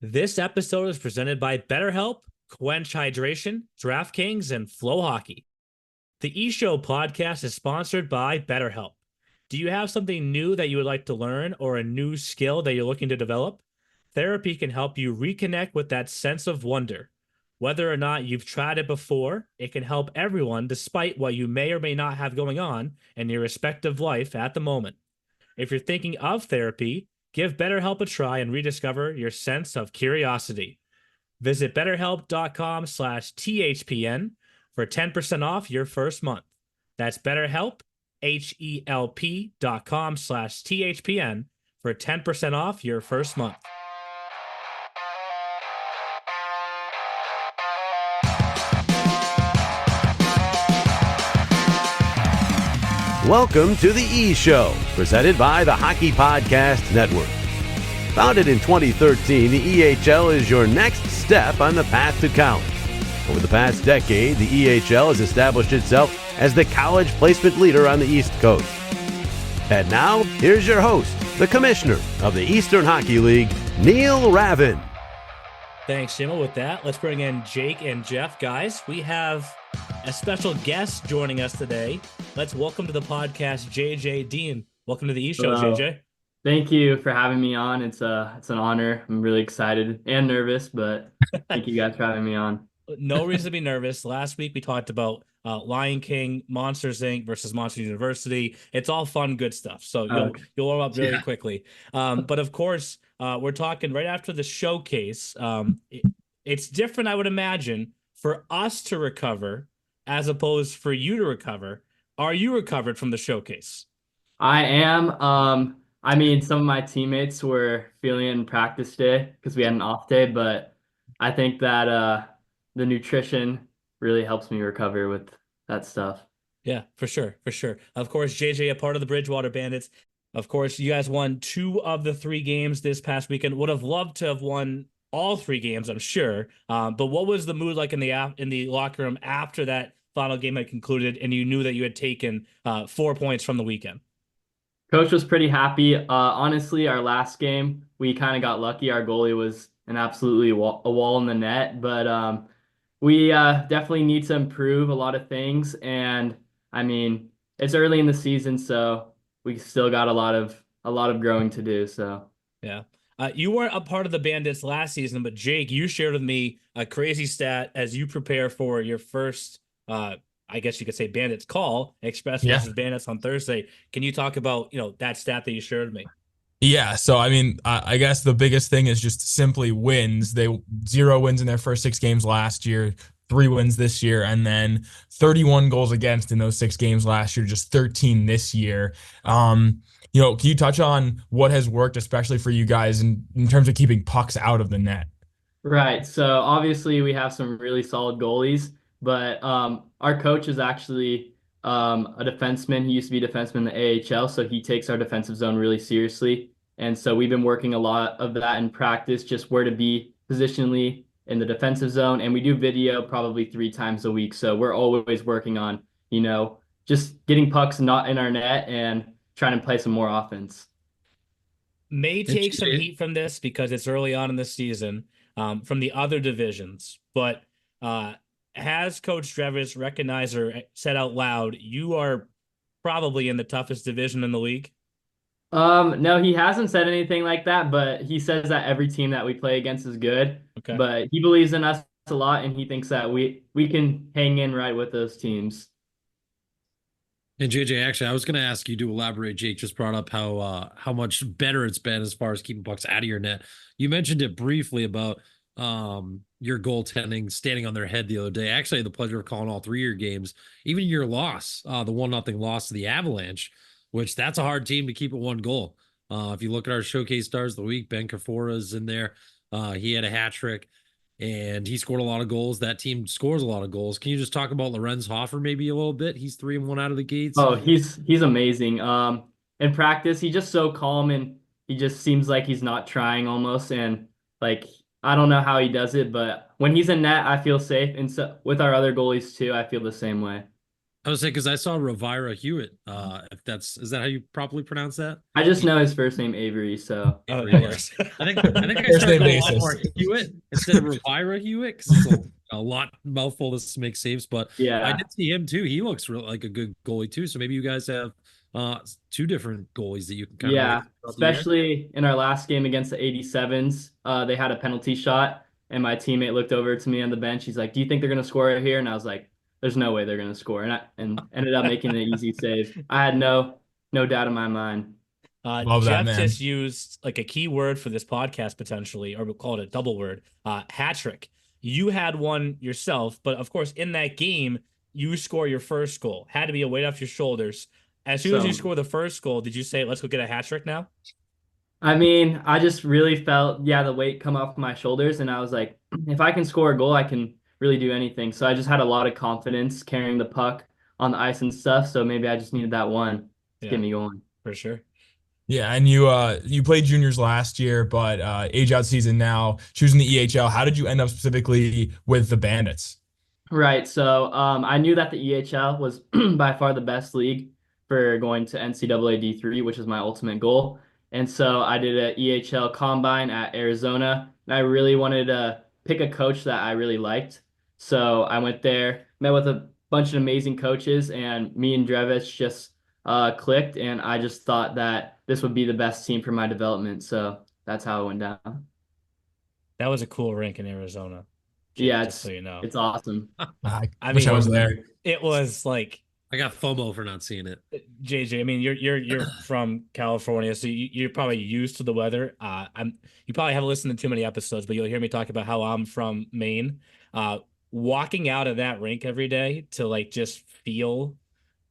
This episode is presented by BetterHelp, Quench Hydration, DraftKings, and Flow Hockey. The eShow podcast is sponsored by BetterHelp. Do you have something new that you would like to learn or a new skill that you're looking to develop? Therapy can help you reconnect with that sense of wonder. Whether or not you've tried it before, it can help everyone despite what you may or may not have going on in your respective life at the moment. If you're thinking of therapy, give BetterHelp a try and rediscover your sense of curiosity. Visit betterhelp.com/THPN for 10% off your first month. That's BetterHelp, HELP.com/THPN for 10% off your first month. Welcome to the E-Show, presented by the Hockey Podcast Network. Founded in 2013, the EHL is your next step on the path to college. Over the past decade, the EHL has established itself as the college placement leader on the East Coast. And now, here's your host, the commissioner of the Eastern Hockey League, Neil Ravin. Thanks, Jimmo. With that, let's bring in Jake and Jeff. Guys, we have a special guest joining us today. Let's welcome to the podcast, JJ Dean. Welcome to the E-Show, Hello. JJ. Thank you for having me on. It's an honor. I'm really excited and nervous, but thank you guys for having me on. No reason to be nervous. Last week we talked about Lion King, Monsters Inc. versus Monsters University. It's all fun, good stuff. So you'll warm up very quickly. But of course, we're talking right after the showcase. It's different, I would imagine, for us to recover as opposed for you to recover. Are you recovered from the showcase? I am. I mean, some of my teammates were feeling it in practice day because we had an off day, but I think that the nutrition really helps me recover with that stuff. Yeah, for sure. Of course, JJ, a part of the Bridgewater Bandits. Of course, you guys won 2 of the 3 games this past weekend. Would have loved to have won all 3 games, I'm sure. But what was the mood like in the locker room after that final game had concluded and you knew that you had taken 4 points from the weekend? Coach was pretty happy. Honestly, our last game, we kind of got lucky. Our goalie was an absolutely a wall in the net, but we definitely need to improve a lot of things. And I mean, it's early in the season, so we still got a lot of growing to do. So yeah. You weren't a part of the Bandits last season, but Jake, you shared with me a crazy stat as you prepare for your first, I guess you could say, Bandits call, Express versus Bandits on Thursday. Can you talk about that stat that you shared with me? Yeah, so I mean, I guess the biggest thing is just simply wins. They 0 wins in their first 6 games last year, 3 wins this year, and then 31 goals against in those 6 games last year, just 13 this year. Can you touch on what has worked, especially for you guys in terms of keeping pucks out of the net? Right. So obviously we have some really solid goalies, but our coach is actually a defenseman. He used to be a defenseman in the AHL, so he takes our defensive zone really seriously. And so we've been working a lot of that in practice, just where to be positionally in the defensive zone. And we do video probably 3 times a week. So we're always working on, just getting pucks not in our net and trying to play some more offense. May take some heat from this because it's early on in the season from the other divisions, but has Coach Drevis recognized or said out loud, you are probably in the toughest division in the league? No, he hasn't said anything like that, but he says that every team that we play against is good. Okay. But he believes in us a lot, and he thinks that we can hang in right with those teams. And JJ, actually, I was going to ask you to elaborate. Jake just brought up how much better it's been as far as keeping pucks out of your net. You mentioned it briefly about your goaltending standing on their head the other day. Actually, I had the pleasure of calling all 3 of your games, even your loss, the 1-0 loss to the Avalanche, which that's a hard team to keep at 1 goal. If you look at our showcase stars of the week, Ben Kafora is in there. He had a hat trick and he scored a lot of goals. That team scores a lot of goals. Can you just talk about Lorenz Hoffer maybe a little bit? He's 3-1 out of the gates. Oh, he's amazing. In practice, he's just so calm and he just seems like he's not trying almost. And like, I don't know how he does it, but when he's in net, I feel safe. And so with our other goalies too, I feel the same way. I was saying because I saw Rovira Hewitt. If is that how you properly pronounce that? I just know his first name Avery, so Oh, Yeah. that works. I First started name a lot basis. more Hewitt instead of Rovira Hewitt because it's a lot mouthful to make saves. But I yeah. did see him too. He looks like a good goalie too. So maybe you guys have two different goalies that you can kind of Yeah, especially in our last game against the 87s, they had a penalty shot, and my teammate looked over to me on the bench. He's like, "Do you think they're gonna score it here?" And I was like, "There's no way they're gonna score," and ended up making an easy save. I had no doubt in my mind. Love that, Jeff man. just used like a key word for this podcast potentially, or we'll call it a double word, hat trick. You had one yourself, but of course, in that game, you score your first goal. Had to be a weight off your shoulders. As soon as you So, score the first goal, did you say, let's go get a hat trick now? I mean, I just really felt, yeah, the weight come off my shoulders, and I was like, if I can score a goal, I can really do anything. So I just had a lot of confidence carrying the puck on the ice and stuff. So maybe I just needed that one to Yeah, get me going. for sure. Yeah, and you played juniors last year, but age out season now, choosing the EHL. How did you end up specifically with the Bandits? Right. So I knew that the EHL was by far the best league for going to NCAA D3, which is my ultimate goal. And so I did an EHL combine at Arizona, and I really wanted to pick a coach that I really liked. So I went there, met with a bunch of amazing coaches, and me and Drevich just clicked, and I just thought that this would be the best team for my development. So that's how it went down. That was a cool rink in Arizona. Yeah, Just so you know. it's awesome. I Wish I mean, was there. it was like I got FOMO for not seeing it. JJ. I mean, you're from California, so you're probably used to the weather. You probably haven't listened to too many episodes, but you'll hear me talk about how I'm from Maine. Walking out of that rink every day to like just feel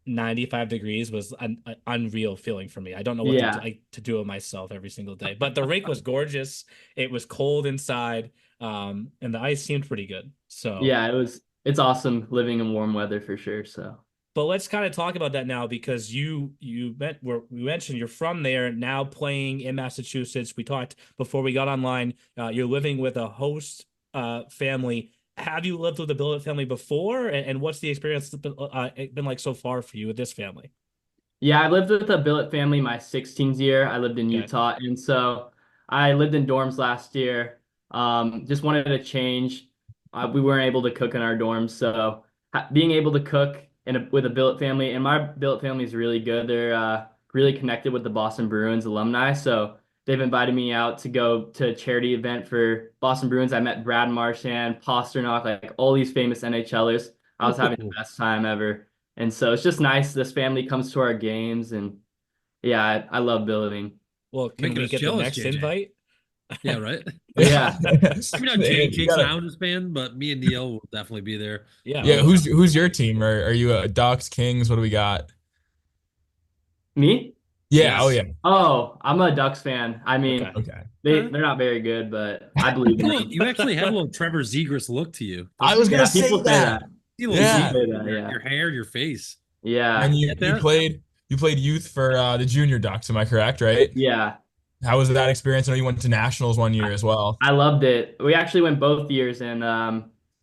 95 degrees was an unreal feeling for me. I don't know what Yeah. to do with myself every single day. But the rink was gorgeous. It was cold inside, and the ice seemed pretty good. So Yeah, it's awesome living in warm weather for sure. So but let's kind of talk about that now because we mentioned you're from there now playing in Massachusetts. We talked before we got online. You're living with a host family. Have you lived with a billet family before? And what's the experience been like so far for you with this family? yeah, I lived with a billet family my 16th year. I lived in Okay. Utah, and so I lived in dorms last year. Just wanted to change. We weren't able to cook in our dorms, so being able to cook with a billet family, and my billet family is really good. They're really connected with the Boston Bruins alumni, so they've invited me out to go to a charity event for Boston Bruins. I met Brad Marchand, Pasternak, like all these famous NHLers. I was having the best time ever. And so it's just nice. This family comes to our games, and yeah, I love billeting. Well, can Making we us get the jealous, next JJ. invite? Yeah, right. Yeah. Maybe not Jake. Jake's an Yeah, Islanders fan, but me and Neil will definitely be there. Yeah. who's your team? Are you Ducks, Kings? What do we got? Me? Yeah, Yes. oh yeah. Oh, I'm a Ducks fan. I mean, Okay. Okay. they're not very good, but I believe in them. You actually have a little Trevor Zegras look to you. I was gonna Yeah, say people say that. that. You Yeah. Say that, your, yeah. your hair, your face. Yeah. And you Get that? played youth for the junior Ducks, am I correct, right? Yeah. How was that experience? I know you went to nationals one year as well. I loved it. We actually went both years, and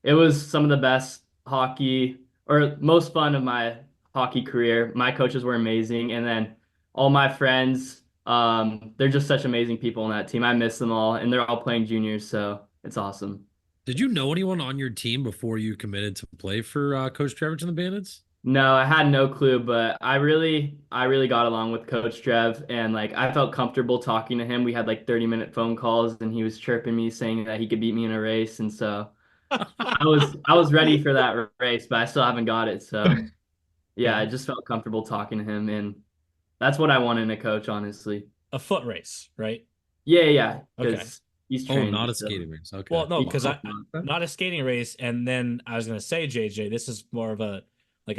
it was some of the best hockey or most fun of my hockey career. My coaches were amazing, and then all my friends, they're just such amazing people on that team. I miss them all, and they're all playing juniors, so it's awesome. Did you know anyone on your team before you committed to play for Coach Trevor and the Bandits? No, I had no clue, but I really got along with Coach Trev, and like I felt comfortable talking to him. We had like 30-minute phone calls, and he was chirping me saying that he could beat me in a race, and so I was ready for that race, but I still haven't got it. So yeah, I just felt comfortable talking to him, and that's what I want in a coach, honestly. A foot race, right? Yeah, Okay. because he's Oh, trained. not a so- skating race. Okay. Well, no, because Yeah. not a skating race. And then I was gonna say, JJ, this is more of a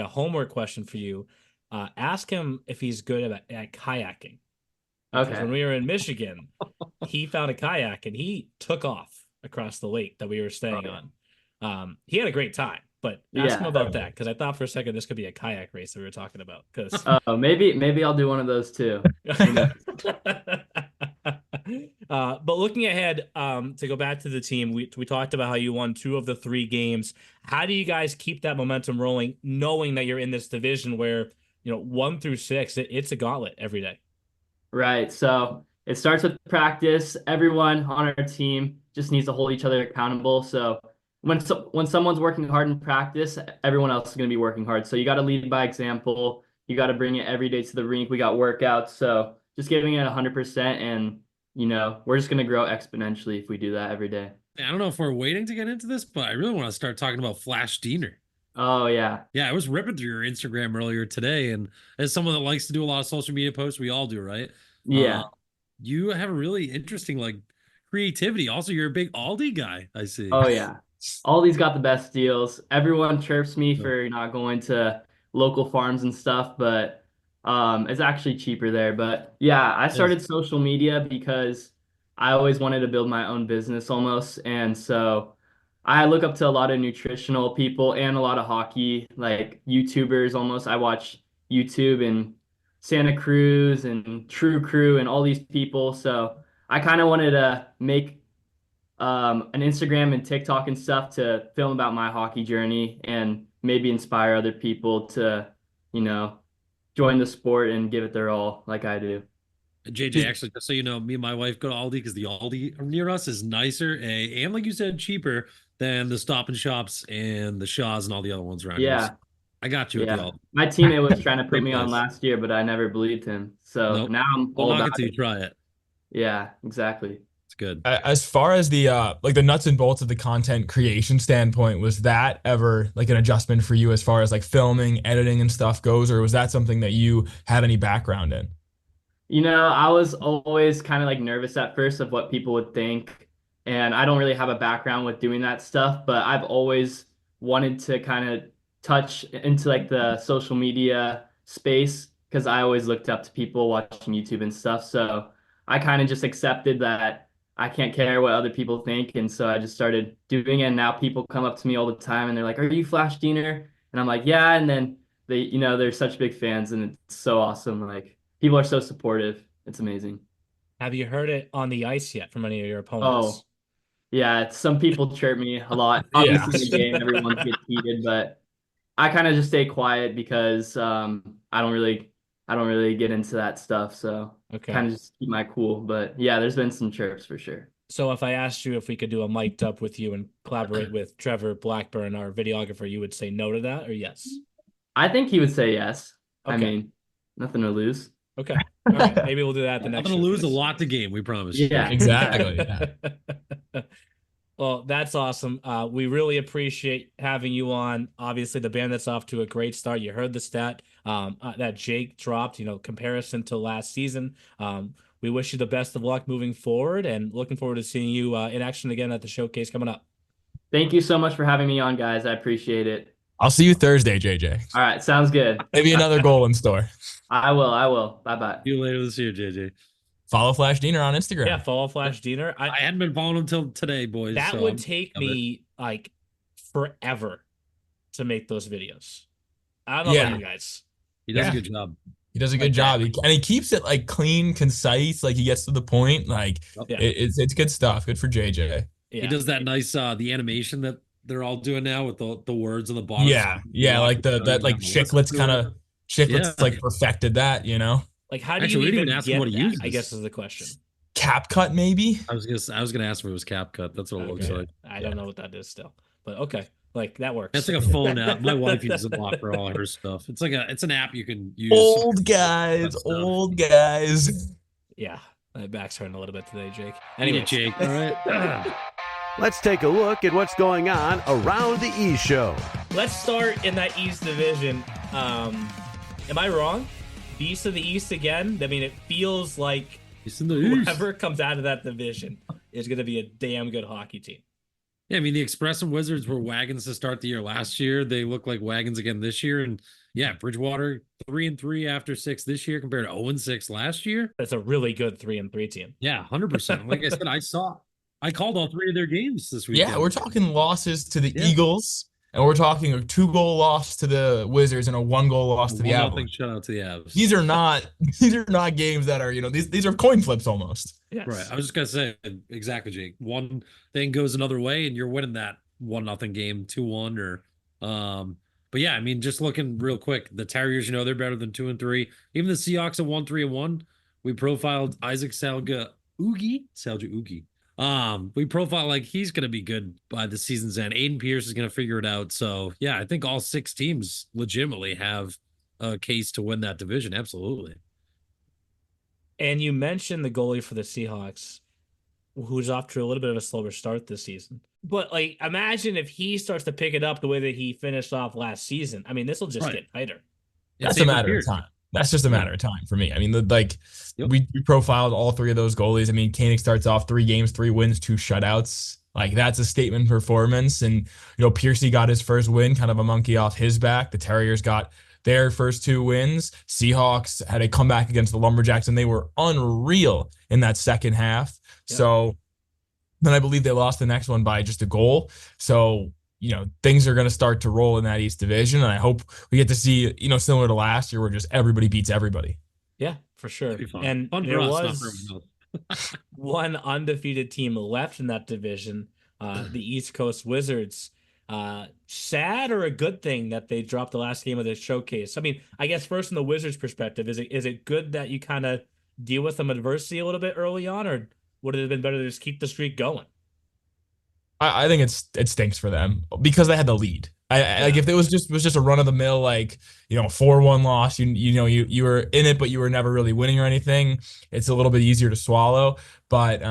homework question for you. Ask him if he's good at kayaking. Because Okay. when we were in Michigan, he found a kayak and he took off across the lake that we were staying on. He had a great time, but ask him Yeah. about that because I thought for a second this could be a kayak race that we were talking about. Because Maybe I'll do one of those too. But looking ahead, to go back to the team, we talked about how you won 2 of the 3 games. How do you guys keep that momentum rolling, knowing that you're in this division where, 1 through 6, it's a gauntlet every day? Right. So it starts with practice. Everyone on our team just needs to hold each other accountable. So when someone's working hard in practice, everyone else is going to be working hard. So you got to lead by example. You got to bring it every day to the rink. We got workouts. So just giving it 100%, and we're just going to grow exponentially if we do that every day. I don't know if we're waiting to get into this, but I really want to start talking about Flash Diener. Oh, yeah. Yeah, I was ripping through your Instagram earlier today, and as someone that likes to do a lot of social media posts, we all do, right? Yeah. You have a really interesting creativity. Also, you're a big Aldi guy, I see. Oh, yeah. Aldi's got the best deals. Everyone chirps me for not going to local farms and stuff, but it's actually cheaper there. But yeah, I started social media because I always wanted to build my own business almost. And so I look up to a lot of nutritional people and a lot of hockey, like YouTubers almost. I watch YouTube and Santa Cruz and True Crew and all these people. So I kind of wanted to make an Instagram and TikTok and stuff to film about my hockey journey and maybe inspire other people to, join the sport and give it their all like I do. JJ, actually, just so you know, me and my wife go to Aldi because the Aldi near us is nicer and like you said, cheaper than the Stop and Shops and the Shaws and all the other ones around here. So I got you with the Aldi. My teammate was trying to put me on last year, but I never believed him. So now I'm all about it. You try it. Yeah, exactly. It's good. As far as the the nuts and bolts of the content creation standpoint, was that ever like an adjustment for you as far as like filming, editing and stuff goes, or was that something that you had any background in? I was always kind of like nervous at first of what people would think, and I don't really have a background with doing that stuff, but I've always wanted to kind of touch into like the social media space because I always looked up to people watching YouTube and stuff. So I kind of just accepted that I can't care what other people think. And so I just started doing it. And now people come up to me all the time and they're like, "Are you Flash Diener?" And I'm like, "Yeah." And then they, they're such big fans and it's so awesome. Like people are so supportive. It's amazing. Have you heard it on the ice yet from any of your opponents? Oh, yeah. Some people chirp me a lot. Obviously in the game, everyone gets heated, but I kind of just stay quiet because I don't really get into that stuff. So kind of just keep my cool. But yeah, there's been some chirps for sure. So if I asked you if we could do a mic'd up with you and collaborate with Trevor Blackburn, our videographer, you would say no to that or yes? I think he would say yes. Okay. I mean, nothing to lose. Okay. All right. Maybe we'll do that the next. I'm going to lose a lot to game. We promise. Yeah, exactly. Yeah. Well, that's awesome. We really appreciate having you on. Obviously, the Bandits off to a great start. You heard the stat that Jake dropped, comparison to last season. We wish you the best of luck moving forward and looking forward to seeing you in action again at the showcase coming up. Thank you so much for having me on, guys. I appreciate it. I'll see you Thursday, JJ. All right. Sounds good. Maybe another goal in store. I will. Bye-bye. See you later this year, JJ. Follow Flash Diener on Instagram. Yeah, follow Flash Diener. I hadn't been following him till today, boys. That would take me like forever to make those videos. I don't know about you guys. He does a good job. He does a good job. And he keeps it like clean, concise, like he gets to the point. Like it's good stuff. Good for JJ. Yeah. He does that nice the animation that they're all doing now with the words on the bottom. Yeah, like that like Chiclets like perfected that, Like how do you even ask what he uses? I guess is the question. CapCut maybe? I was gonna ask if it was CapCut. That's what it looks like. I don't know what that is still, but okay, like that works. It's like a phone app. My wife uses it a lot for all her stuff. It's an app you can use. Old guys. Yeah, my back's hurting a little bit today, Jake. Anyway, Jake. All right. Let's take a look at what's going on around the East Show. Let's start in that East Division. Am I wrong? Beast of the East again? I mean, it feels like whoever comes out of that division is going to be a damn good hockey team. Yeah, I mean, the Express and Wizards were wagons to start the year last year. They look like wagons again this year. And yeah, Bridgewater 3-3 after 6 this year compared to 0-6 last year. That's a really good 3-3 team. Yeah, 100%. Like I said, I called all 3 of their games this week. Yeah, we're talking losses to the Eagles, And we're talking a 2-goal loss to the Wizards and a 1-goal loss to the 1-0 Avalanche. shutout to the Avs. These are not games that are, these are coin flips almost. Yes. Right. I was just gonna say exactly, Jake. One thing goes another way, and you're winning that 1-0 game, 2-1, or But yeah, I mean, just looking real quick, the Terriers, they're better than 2 and 3. Even the Seahawks at 1-3-1. We profiled Isaac Salga Oogie. We profile like he's gonna be good by the season's end. Aiden Pierce is gonna figure it out. So yeah, I think all 6 teams legitimately have a case to win that division. Absolutely. And you mentioned the goalie for the Seahawks, who's off to a little bit of a slower start this season. But like, imagine if he starts to pick it up the way that he finished off last season. I mean, this will just get tighter. That's a matter of time. That's just a matter of time for me. I mean, we profiled all 3 of those goalies. I mean, Koenig starts off 3 games, 3 wins, 2 shutouts. Like, that's a statement performance. And, Piercy got his first win, kind of a monkey off his back. The Terriers got their first 2 wins. Seahawks had a comeback against the Lumberjacks, and they were unreal in that second half. Yeah. So then I believe they lost the next one by just a goal. So, things are going to start to roll in that East Division. And I hope we get to see, similar to last year where just everybody beats everybody. Yeah, for sure. And fun there was one undefeated team left in that division, the East Coast Wizards. Sad or a good thing that they dropped the last game of the showcase? I mean, I guess first from the Wizards' perspective, is it good that you kind of deal with some adversity a little bit early on, or would it have been better to just keep the streak going? I think it stinks for them because they had the lead. Like if it was just a run of the mill, 4-1 loss, you were in it, but you were never really winning or anything. It's a little bit easier to swallow. But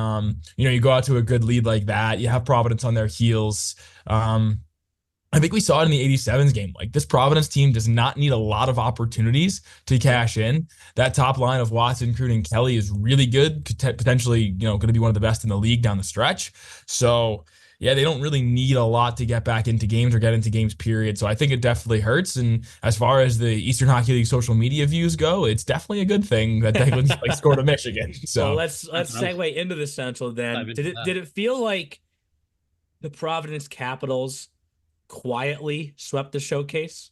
you go out to a good lead like that, you have Providence on their heels. I think we saw it in the 87s game. Like, this Providence team does not need a lot of opportunities to cash in. That top line of Watson, Kroon, and Kelly is really good, potentially, going to be one of the best in the league down the stretch. So, yeah, they don't really need a lot to get back into games or get into games, period. So I think it definitely hurts. And as far as the Eastern Hockey League social media views go, it's definitely a good thing that they scored a Michigan. So well, let's segue into the Central then. Did it feel like the Providence Capitals quietly swept the showcase?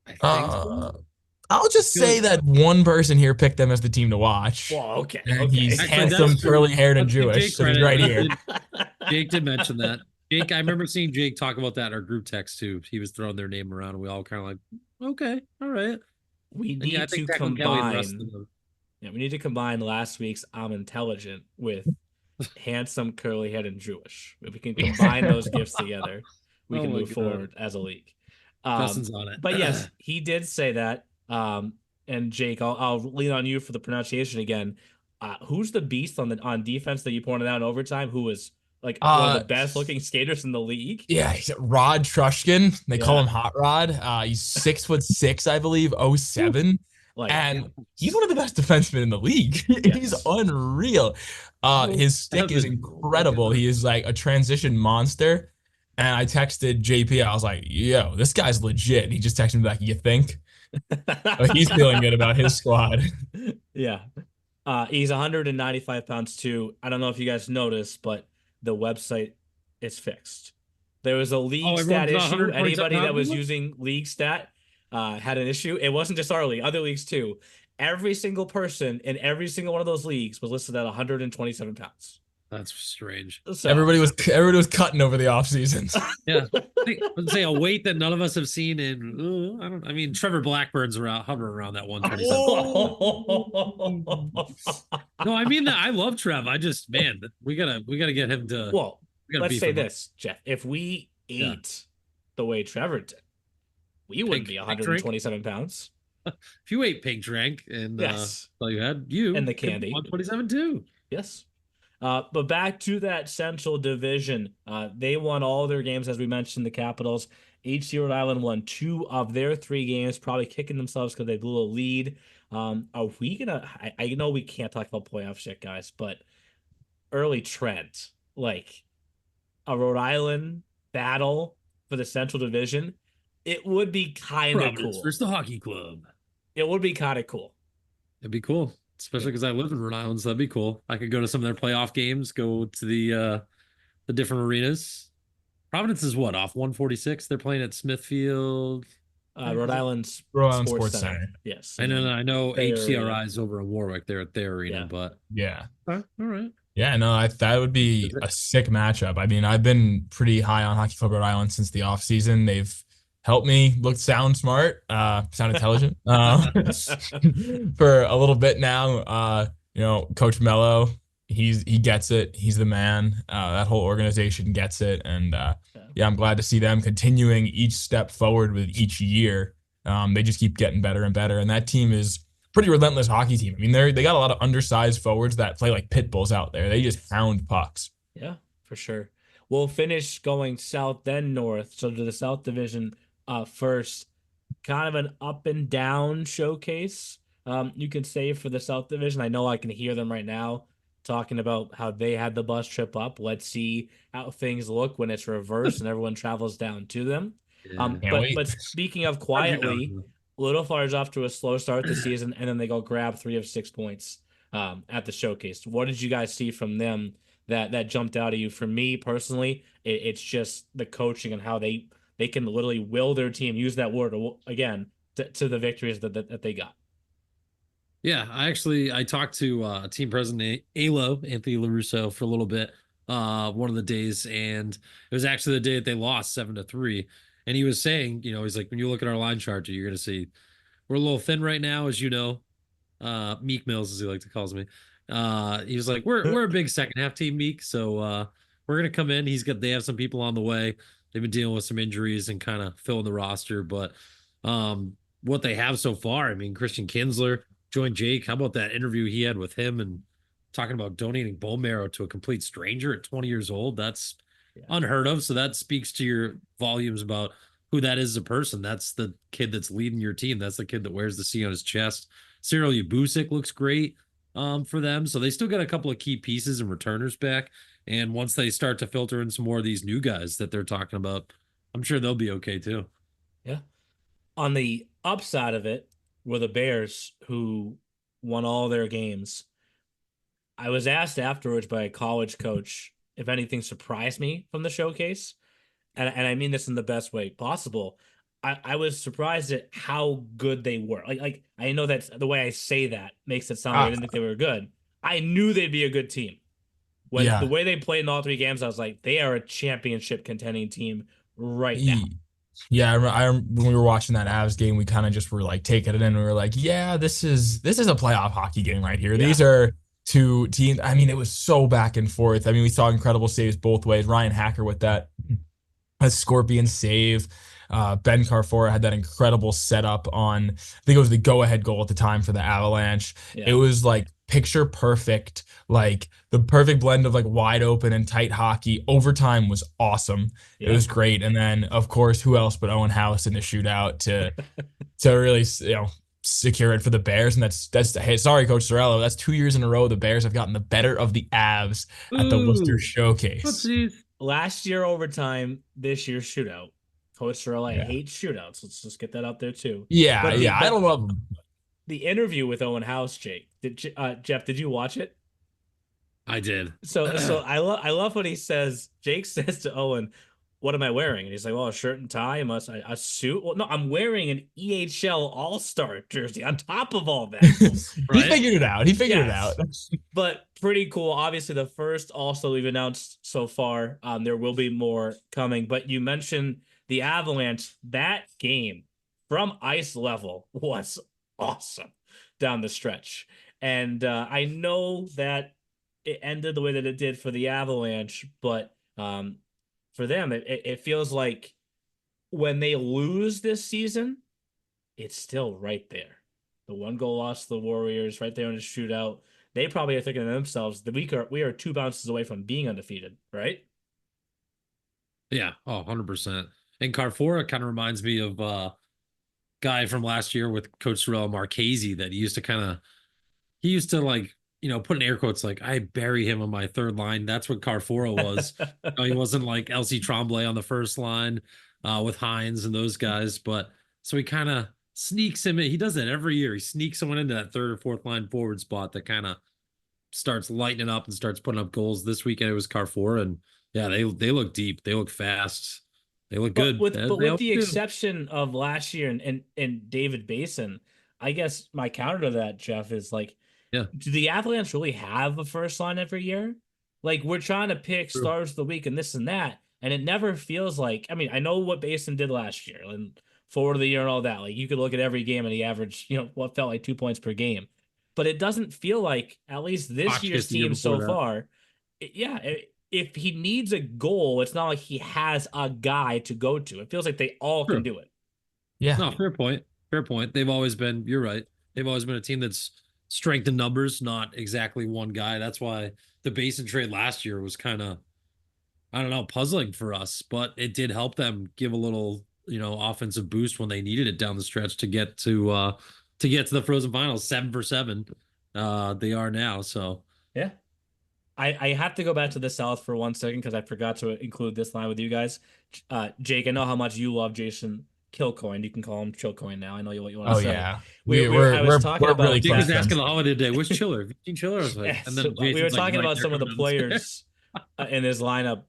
I think so. I'll just say that one person here picked them as the team to watch. Well, okay. He's handsome, curly-haired, and Jewish, so he's right here. Jake did mention that. Jake, I remember seeing Jake talk about that in our group text too. He was throwing their name around, and we all kind of like, okay, all right. We need to combine. Yeah, we need to combine last week's I'm intelligent with handsome, curly-haired, and Jewish. If we can combine those gifts together, we can move forward as a league. Justin's on it. But yes, he did say that. And Jake, I'll lean on you for the pronunciation again. Who's the beast on defense that you pointed out in overtime? Who was one of the best looking skaters in the league? Yeah, he's Rod Trushkin. They call him Hot Rod. He's 6'6", I believe, 07. And he's one of the best defensemen in the league. Yes. He's unreal. His stick is incredible. He is like a transition monster. And I texted JP. I was like, yo, this guy's legit. He just texted me back, you think? He's feeling good about his squad. Yeah. He's 195 pounds too. I don't know if you guys noticed, but the website is fixed. There was a league stat issue. Anybody that was using league stat had an issue. It wasn't just our league, other leagues too. Every single person in every single one of those leagues was listed at 127 pounds. That's strange. So, everybody was cutting over the off seasons. Yeah, let's say a weight that none of us have seen in. I mean, Trevor Blackburn's hovering around that 127. No, I mean that. I love Trev. I just, man, we gotta get him to. Well, let's say this, Jeff. If we ate the way Trevor did, we wouldn't be 127 pounds. If you ate pink drink and all you had, and the candy, 127 too. Yes. But back to that Central Division, they won all their games, as we mentioned, the Capitals. HC Rhode Island won 2 of their 3 games, probably kicking themselves because they blew a lead. Are we gonna? I know we can't talk about playoff shit, guys, but early trends like a Rhode Island battle for the Central Division, it would be kind of cool. Versus the hockey club. It would be kind of cool. It'd be cool. Especially because I live in Rhode Island, so that'd be cool. I could go to some of their playoff games, go to the different arenas. Providence is what, off 146? They're playing at Smithfield. Rhode Island's Rhode Island Sports Sports Center. Center. Yes. I know Bay HCRI Arena. is over in Warwick. They're at their arena, Yeah. but Yeah. all right. Yeah, no, that would be a sick matchup. I mean, I've been pretty high on Hockey Club Rhode Island since the offseason. They've helped me sound smart, sound intelligent for a little bit now. Coach Mello, he gets it. He's the man. That whole organization gets it. And yeah, I'm glad to see them continuing each step forward with each year. They just keep getting better and better. And that team is pretty relentless hockey team. I mean, they got a lot of undersized forwards that play like pit bulls out there. They just hound pucks. Yeah, for sure. We'll finish going south, then north. So to the South Division first, kind of an up and down showcase. You can say for the South Division. I know I can hear them right now talking about how they had the bus trip up. Let's see how things look when it's reversed and everyone travels down to them. But speaking of quietly, Little Flyers off to a slow start this season, and then they go grab 3 of 6 points at the showcase. What did you guys see from them that jumped out at you? For me personally, it's just the coaching and how they can literally will their team, use that word again, to the victories that they got. Yeah, I talked to team president ALO, Anthony LaRusso, for a little bit one of the days, and it was actually the day that they lost 7-3. And he was saying, he's like, when you look at our line chart, you're going to see we're a little thin right now, as you know. Meek Mills, as he like to calls me. He was like, we're a big second half team, Meek. So we're going to come in. They have some people on the way. They've been dealing with some injuries and kind of filling the roster. But what they have so far, I mean, Christian Kinsler joined Jake. How about that interview he had with him and talking about donating bone marrow to a complete stranger at 20 years old? That's unheard of. So that speaks to your volumes about who that is as a person. That's the kid that's leading your team. That's the kid that wears the C on his chest. Cyril Yabusik looks great for them. So they still got a couple of key pieces and returners back. And once they start to filter in some more of these new guys that they're talking about, I'm sure they'll be okay too. Yeah. On the upside of it were the Bears, who won all their games. I was asked afterwards by a college coach if anything surprised me from the showcase. And I mean this in the best way possible. I was surprised at how good they were. Like I know that's the way I say that makes it sound like I didn't think they were good. I knew they'd be a good team. The way they played in all 3 games, I was like, they are a championship contending team right now. Yeah, when we were watching that Avs game, we kind of just were like taking it in. We were like, yeah, this is a playoff hockey game right here. Yeah. These are 2 teams. I mean, it was so back and forth. I mean, we saw incredible saves both ways. Ryan Hacker with that Scorpion save. Ben Carfora had that incredible setup on, I think it was the go-ahead goal at the time for the Avalanche. Yeah. It was like picture perfect, like the perfect blend of like wide open and tight hockey. Overtime was awesome. Yeah. It was great. And then, of course, who else but Owen House in the shootout to really, secure it for the Bears. And that's hey, sorry, Coach Sorello, that's 2 years in a row the Bears have gotten the better of the Avs at the Worcester Showcase. Oopsies. Last year overtime, this year shootout. Coach Sorello hates shootouts. Let's just get that out there too. Yeah, I don't love them. The interview with Owen House, Jake. Jeff, did you watch it? I did. So I love what he says. Jake says to Owen, "What am I wearing?" And he's like, "Well, a shirt and tie, a suit." Well, no, I'm wearing an EHL All-Star jersey on top of all that. Right? He figured it out. It out. But pretty cool. Obviously, the first also we've announced so far. There will be more coming. But you mentioned the Avalanche. That game from ice level was awesome down the stretch. And I know that it ended the way that it did for the Avalanche, but for them, it feels like when they lose this season, it's still right there. The 1-goal loss to the Warriors right there in the shootout. They probably are thinking to themselves that we are 2 bounces away from being undefeated, right? Yeah, 100%. And Carfora kind of reminds me of guy from last year with Coach Sorello, Marchese, that he used to like, put in air quotes like, I bury him on my third line. That's what Carfora was. He wasn't like LC Tremblay on the first line with Hines and those guys. But so he kind of sneaks him in. He does that every year. He sneaks someone into that 3rd or 4th line forward spot that kind of starts lightening up and starts putting up goals. This weekend it was Carfora, and Yeah, they look deep. They look fast. They look But good. with They the always do. exception of last year and David Basin, I guess my counter to that, Jeff, is like, Yeah. do the Avalanche really have a first line every year? Like, we're trying to pick True. stars of the week and this and that, and it never feels like. I mean, I know what Basin did last year and forward of the year and all that. Like, you could look at every game and he averaged, what felt like 2 points per game, but it doesn't feel like, at least this year's Hotchkiss the year team before so that. far. If he needs a goal, it's not like he has a guy to go to. It feels like they all True. can do it. Yeah. No, fair point. Fair point. They've always been, you're right. They've always been a team that's strength in numbers, not exactly one guy. That's why the Basin trade last year was kind of, I don't know, puzzling for us, but it did help them give a little, offensive boost when they needed it down the stretch to get to the Frozen Finals 7-for-7. They are now. So Yeah. I have to go back to the South for 1 second because I forgot to include this line with you guys. Jake, I know how much you love Jason Kilcoyne. You can call him Chillcoin now. I know what you want to Oh say. yeah. I was talking we're about really Dick close was asking friends. the holiday day, which Chiller? 15 Chiller? I was like, Yeah, and so then we were Jason's like, talking right about there some of the comes. players in his lineup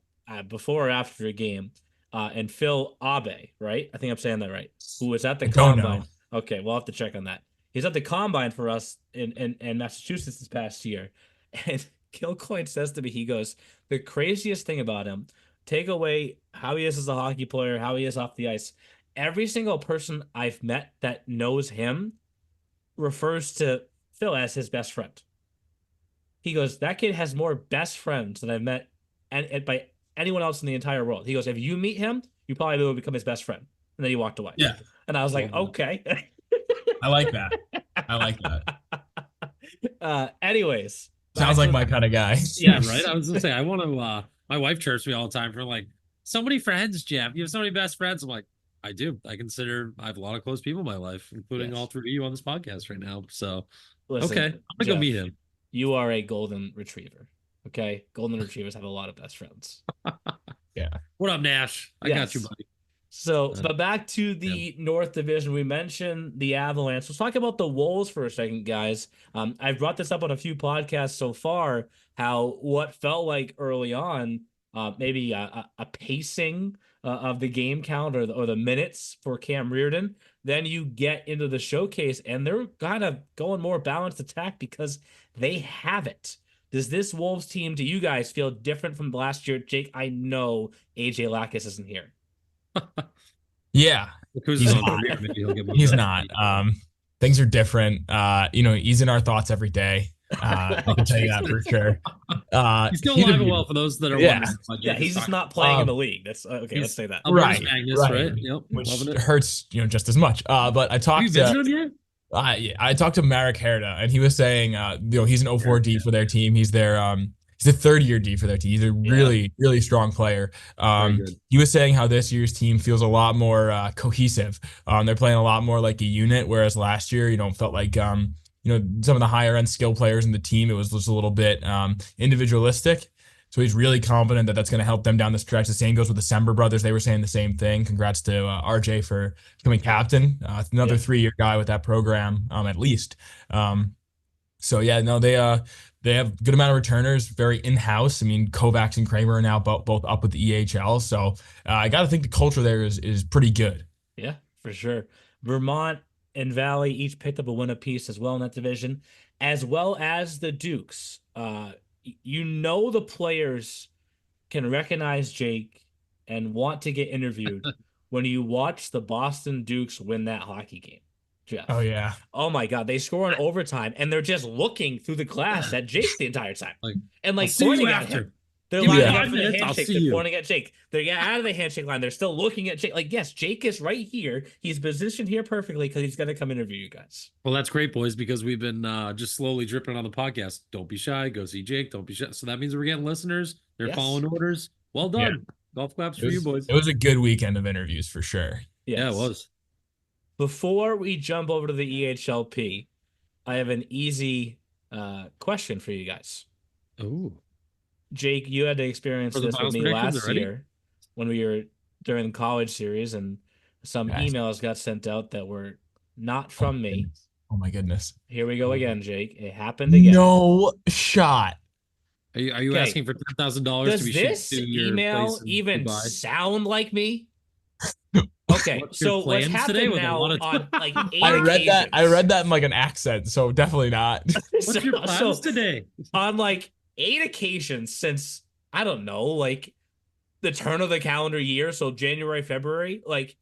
before or after a game. And Phil Abe, right? I think I'm saying that right. Who was at the I don't combine. know. Okay, we'll have to check on that. He's at the combine for us in Massachusetts this past year. And Kilcoyne says to me, he goes, the craziest thing about him, take away how he is as a hockey player, how he is off the ice. Every single person I've met that knows him refers to Phil as his best friend. He goes, that kid has more best friends than I've met and by anyone else in the entire world. He goes, if you meet him, you probably will become his best friend. And then he walked away. Yeah. And I was like, Love okay. I like that. I like that. Anyways. Sounds like my kind of guy. Yeah, right. I was gonna say I want to. My wife chirps me all the time for like, so many friends, Jeff. You have so many best friends. I'm like, I do. I have a lot of close people in my life, including Yes. all three of you on this podcast right now. So Listen, okay, I'm gonna go Jeff, meet him. You are a golden retriever. Okay, golden retrievers have a lot of best friends. What up, Nash? I got you, Yes. buddy. So, but back to the North Division, we mentioned the Avalanche. Let's talk about the Wolves for a second, guys. I've brought this up on a few podcasts so far, how what felt like early on, maybe a pacing of the game count or the minutes for Cam Reardon. Then you get into the showcase, and they're kind of going more balanced attack because they have it. Does this Wolves team, do you guys feel different from last year? Jake, I know AJ Lacus isn't here. Yeah. Who's He's on not. there? Maybe he'll get more He's time. not. Things are different. He's in our thoughts every day. I can tell you that for sure. He's still he's a alive and beauty. well for those that are Yeah. wondering. what Yeah, Jake he's is just talking not playing in the Um, league. That's okay. he's- Let's say that. Albertus Right, Magnus, right. right? Yep. which Loving it. hurts, just as much. But I Have talked you to visited him yet? I talked to Marek Herda, and he was saying, he's an 04 D for their team. He's a third-year D for their team. He's a really, really strong player. Very good. He was saying how this year's team feels a lot more cohesive. They're playing a lot more like a unit, whereas last year, felt like, some of the higher-end skill players in the team, it was just a little bit individualistic. So he's really confident that that's going to help them down the stretch. The same goes with the Sember brothers. They were saying the same thing. Congrats to RJ for becoming captain. Another 3-year guy with that program, at least. They have a good amount of returners, very in-house. I mean, Kovacs and Kramer are now both up with the EHL. So I got to think the culture there is pretty good. Yeah, for sure. Vermont and Valley each picked up a win apiece as well in that division, as well as the Dukes. The players can recognize Jake and want to get interviewed when you watch the Boston Dukes win that hockey game. Jeff. Oh, yeah. Oh my God, they score in overtime and they're just looking through the glass at Jake the entire time. I'll Like see pointing you at after. him. They're Give me lining 5 up for the minutes, I'll handshake. see They're you. pointing at Jake. They get out of the handshake line. They're still looking at Jake. Like, yes, Jake is right here. He's positioned here perfectly because he's going to come interview you guys. Well, that's great, boys, because we've been just slowly dripping on the podcast. Don't be shy. Go see Jake. Don't be shy. So that means we're getting listeners. They're Yes. following orders. Well done. Yeah. Golf claps It for was, you, boys. it was a good weekend of interviews for sure. Yes. Yeah, it was. Before we jump over to the EHLP, I have an easy question for you guys. Oh, Jake, you had to experience For the this with finals me predictions last already? year when we were during the college series, and some Yes. emails got sent out that were not from me. Oh, my goodness. Here we go again, Jake. It happened again. No shot. Are you Okay. asking for $10,000 to Does be shipped this to your email place in even Dubai? sound like me? Okay, What's your so what's plans today happened with a now lot of on like 8 I read that. I occasions. read that in like an accent, so definitely not. What's your plans today? On like 8 occasions since, I don't know, like the turn of the calendar year, so January, February, like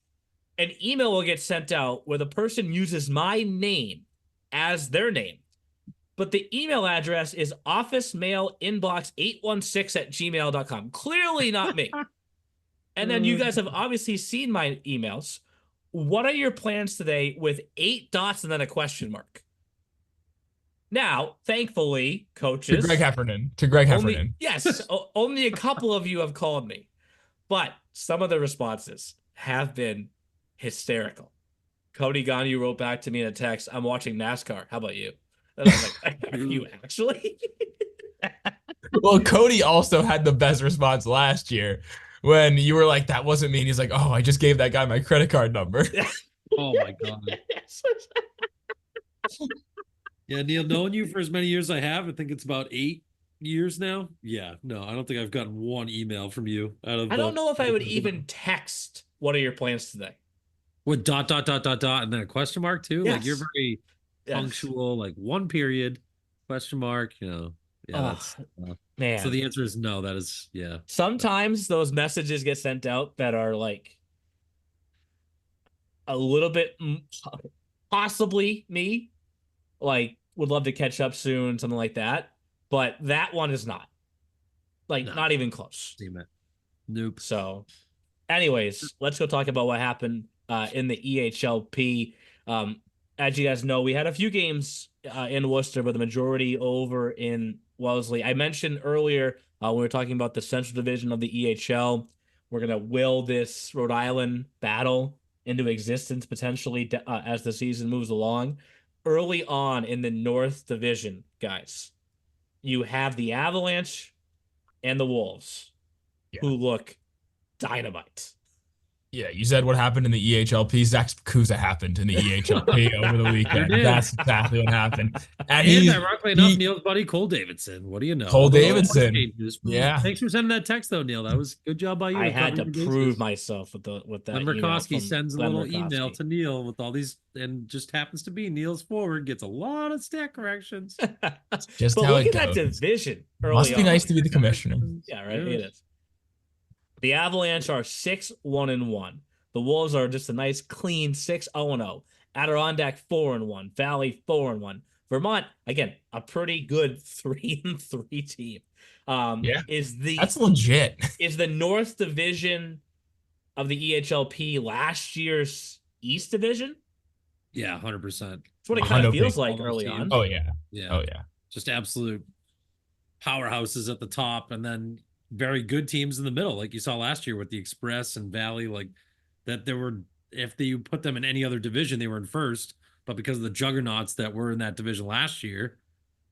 an email will get sent out where the person uses my name as their name, but the email address is office mail inbox 816@gmail.com. Clearly not me. And then you guys have obviously seen my emails. What are your plans today with 8 dots and then a question mark? Now, thankfully, To coaches, Greg Heffernan. To Greg Heffernan. only a couple of you have called me, but some of the responses have been hysterical. Cody Ganu wrote back to me in a text, "I'm watching NASCAR. How about you?" And I'm like, "Are you actually?" Well, Cody also had the best response last year when you were like, "That wasn't me." And he's like, "Oh, I just gave that guy my credit card number." Oh my god. Yeah, Neil, knowing you for as many years I have, I think it's about 8 years now. Yeah, no, I don't think I've gotten one email from you out of I don't know if I would even text, "What are your plans today?" with dot and then a question mark too. Like you're Yes. very Yes. punctual, like one period, question mark, Yeah, that's Man. so the answer is no, that is Sometimes those messages get sent out that are like a little bit possibly me, like would love to catch up soon, something like that. But that one is not. Like, No. not even close. Nope. So, anyways, let's go talk about what happened in the EHLP. As you guys know, we had a few games in Worcester, but the majority over in Wellesley. I mentioned earlier when we were talking about the Central Division of the EHL, we're going to will this Rhode Island battle into existence potentially as the season moves along. Early on in the North Division, guys, you have the Avalanche and the Wolves, who look dynamite. Yeah, you said what happened in the EHLP. Zach Spakuza happened in the EHLP over the weekend. That's exactly what happened. And ironically enough, Neil's buddy Cole Davidson. What do you know? Cole Davidson. Yeah. Thanks for sending that text though, Neil. That was good job by you. I had to prove myself with that. Then Murkowski sends a little email to Neil with all these, and just happens to be Neil's forward gets a lot of stat corrections. Just but how look it at goes. that division. Must be nice to be the commissioner. Yeah, right. It is. The Avalanche are 6-1-1. The Wolves are just a nice clean 6-0-0. Adirondack 4-1. Valley 4-1. Vermont, again, a pretty good 3-3 team. That's legit. Is the North Division of the EHLP last year's East Division? Yeah, 100%. That's what it kind of feels like early on. Oh yeah. Yeah. Oh yeah. Just absolute powerhouses at the top, and then very good teams in the middle, like you saw last year with the Express and Valley. Like that, there were, if you put them in any other division, they were in first, but because of the juggernauts that were in that division last year,